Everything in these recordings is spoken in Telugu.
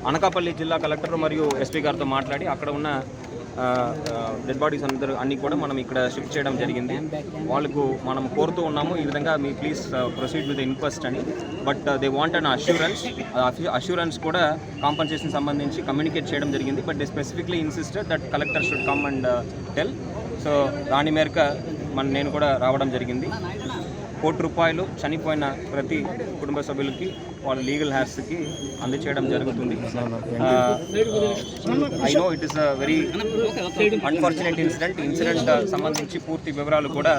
అనకాపల్లి జిల్లా కలెక్టర్ మరియు ఎస్పీ గారితో మాట్లాడి అక్కడ ఉన్న డెడ్ బాడీస్ అన్నీ కూడా మనం ఇక్కడ షిఫ్ట్ చేయడం జరిగింది. వాళ్ళకు మనం కోరుతూ ఉన్నాము ఈ విధంగా me please proceed with inquest అని. But they want an assurance కూడా కాంపన్సేషన్ సంబంధించి కమ్యూనికేట్ చేయడం జరిగింది. But they specifically insisted that collector should come and tell. So దాని మేరకు నేను కూడా రావడం జరిగింది. ₹1 చనిపోయిన ప్రతి కుటుంబ సభ్యులకి వాళ్ళ లీగల్ హ్యాస్కి అందచేయడం జరుగుతుంది. I know it is a very unfortunate incident సంబంధించి పూర్తి వివరాలు కూడా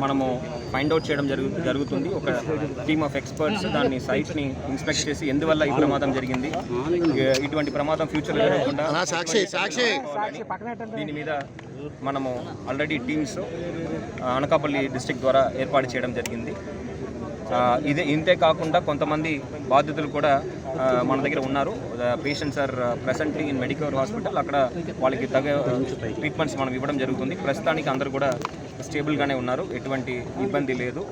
మనము ఫైండ్ అవుట్ చేయడం జరుగుతుంది. ఒక టీమ్ ఆఫ్ ఎక్స్పర్ట్స్ దాన్ని సైట్ని ఇన్స్పెక్ట్ చేసి ఎందువల్ల ఈ ప్రమాదం జరిగింది, ఇటువంటి ప్రమాదం ఫ్యూచర్లో జరగకుండా దీని మీద మనము ఆల్రెడీ టీమ్స్ అనకాపల్లి డిస్ట్రిక్ట్ ద్వారా ఏర్పాటు చేయడం జరిగింది. ఇంతే కాకుండా కొంతమంది బాధితులు కూడా మన దగ్గర ఉన్నారు. Patients are presently in medical hospital. అక్కడ వాళ్ళకి తగ్గ ట్రీట్మెంట్స్ మనం ఇవ్వడం జరుగుతుంది. ప్రస్తుతానికి అందరూ కూడా స్టేబుల్గానే ఉన్నారు, ఎటువంటి ఇబ్బంది లేదు.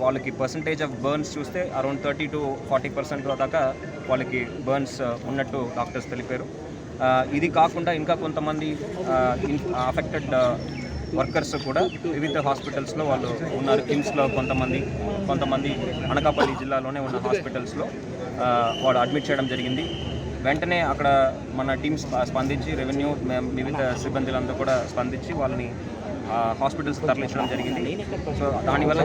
వాళ్ళకి పర్సంటేజ్ ఆఫ్ బర్న్స్ చూస్తే అరౌండ్ 30 to 40% దాకా వాళ్ళకి బర్న్స్ ఉన్నట్టు డాక్టర్స్ తెలిపారు. ఇది కాకుండా ఇంకా కొంతమంది అఫెక్టెడ్ వర్కర్స్ కూడా వివిధ హాస్పిటల్స్లో వాళ్ళు ఉన్నారు. కిమ్స్లో కొంతమంది అనకాపల్లి జిల్లాలోనే ఉన్న హాస్పిటల్స్లో వాళ్ళు అడ్మిట్ చేయడం జరిగింది. వెంటనే అక్కడ మన టీమ్స్ స్పందించి రెవెన్యూ వివిధ సిబ్బందులంతా కూడా స్పందించి వాళ్ళని హాస్పిటల్స్ తరలించడం జరిగింది. సో దానివల్ల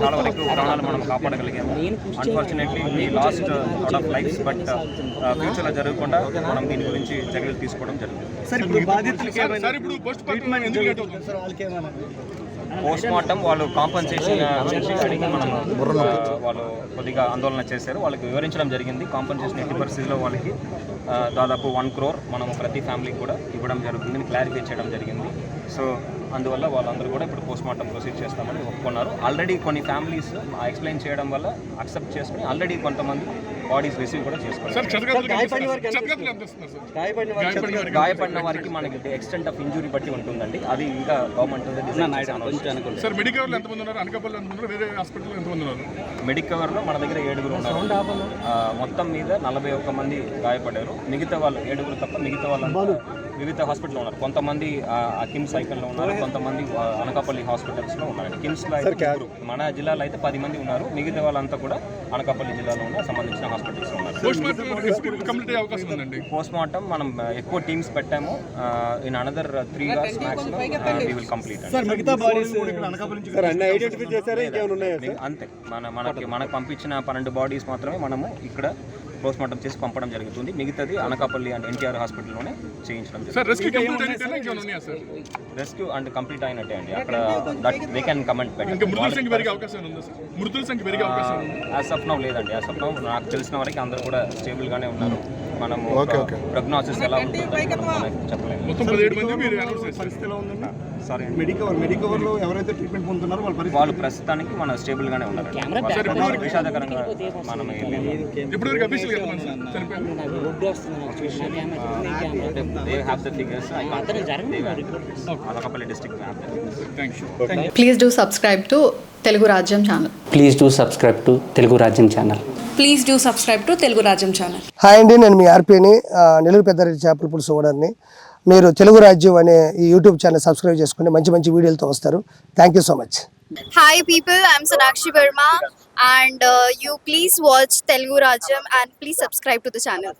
చాలా వరకు ప్రాణాలు మనం కాపాడగలిగాము. Unfortunately we lost lot of lives. But ఫ్యూచర్లో జరగకుండా మనం దీని గురించి చర్యలు తీసుకోవడం జరుగుతుంది. పోస్ట్ మార్టం వాళ్ళు కాంపన్సేషన్ గురించి అడిగి మనం వాళ్ళు కొద్దిగా ఆందోళన చేశారు. వాళ్ళకి వివరించడం జరిగింది. కాంపన్సేషన్ ఎట్టి పరిస్థితిలో వాళ్ళకి దాదాపు 1 crore మనం ప్రతి ఫ్యామిలీకి కూడా ఇవ్వడం జరుగుతుందని క్లారిఫై చేయడం జరిగింది. సో అందువల్ల వాళ్ళందరూ కూడా ఇప్పుడు పోస్ట్ మార్టం ప్రొసీడ్ చేస్తామని ఒప్పుకున్నారు. ఆల్రెడీ కొన్ని ఫ్యామిలీస్ ఎక్స్ప్లెయిన్ చేయడం వల్ల అక్సెప్ట్ చేసుకుని ఆల్రెడీ కొంతమంది బాడీస్ రిసీవ్ కూడా చేసుకున్నారు. గాయపడిన వారికి మనకి ఎక్స్టెంట్ ఆఫ్ ఇంజురీ బట్టి ఉంటుందండి. అది ఇంకా గవర్నమెంట్ మెడికవర్లో మన దగ్గర 7 ఉన్నారు. మొత్తం మీద 41 మంది గాయపడ్డారు. మిగతా వాళ్ళు 7 తప్ప మిగతా వాళ్ళు వివిధ హాస్పిటల్లో ఉన్నారు. కొంతమంది కిమ్స్ ఐకన్లో ఉన్నారు, కొంతమంది అనకాపల్లి హాస్పిటల్స్లో ఉన్నారు. కిమ్స్లో అయితే మన జిల్లాలో అయితే 10 మంది ఉన్నారు. మిగతా వాళ్ళంతా కూడా అనకాపల్లి జిల్లాలో ఉన్న సంబంధించిన హాస్పిటల్స్లో ఉన్నారు. పోస్ట్ మార్టం మనం ఎక్కువ టీమ్స్ పెట్టాము. In another 3 hours maximum we will complete. అంతే మనకు పంపించిన 12 బాడీస్ మాత్రమే మనము ఇక్కడ పోస్ట్ మార్టం చేసి పంపడం జరుగుతుంది. మిగతాది అనకాపల్లి అండ్ ఎన్టీఆర్ హాస్పిటల్లోనే చేయించడం జరుగుతుంది. రెస్క్యూ అండ్ కంప్లీట్ అయినట్టే అండి. అక్కడ they can comment as of now లేదండి. యాజ్ ఆఫ్ నౌ నాకు తెలిసిన వరకు అందరూ కూడా స్టేబుల్గానే ఉన్నారు. మనము ప్రోగ్నోసిస్ ఎలా ఉంటుందో చెప్పలేము. సారీ, మెడికవర్లో ఎవరైతే ట్రీట్మెంట్ పొందుతున్నారో వాళ్ళు ప్రస్తుతానికి మన స్టేబుల్గానే ఉన్నారు. విషాదకరంగా మనం Please do subscribe to Telugu Rajyam channel. Please do subscribe to Telugu Rajyam channel. Please do subscribe to Telugu Rajyam channel. Hi అండి, నేను మీ ఆర్పీని నెల్లూరు పెద్దారెడ్డి చేపల పులుసు ఓనర్ని. మీరు తెలుగు రాజ్యం అనే ఈ యూట్యూబ్ ఛానల్ సబ్స్క్రైబ్ చేసుకుని మంచి వీడియోలతో వస్తారు. Thank you so much. Hi people, I'm Sonakshi Verma and you please watch Telugu Rajyam and please subscribe to the channel.